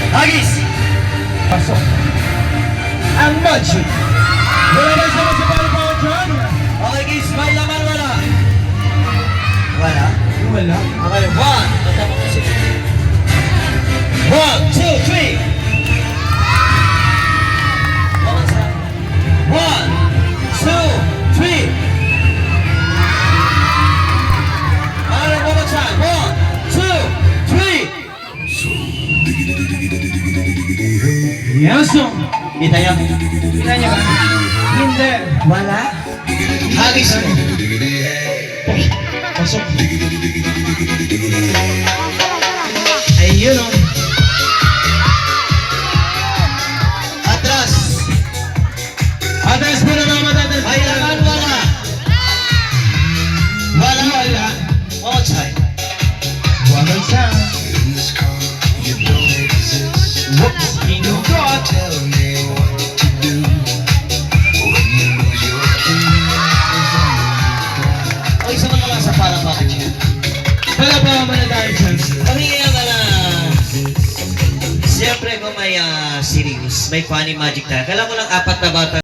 Hagis! Pasok. Ang magic. Wala na siya sa palo dyan. Okay guys, may laman wala. Wala? Wala. Okay, 1. Tatama kasi. 1, 2, 3. 1, 2, 3. Alright, one more time. 1, 2, 3. Yes, sir. Kita niya? Kita niya ba? Hindi. Wala? Hagis mo. Pasok. Ayun o. Atras. Atas mo na mga matatas. May laman wala. Wala. Wala. One more time. Wala siya. Whoops. Inugot. O isa mo naman sa parang bakit siya. Wala pa ako na tayo dyan. Pamingin naman na siyempre kung may serious, may funny magic tayo. Kailangan mo lang 4 na bata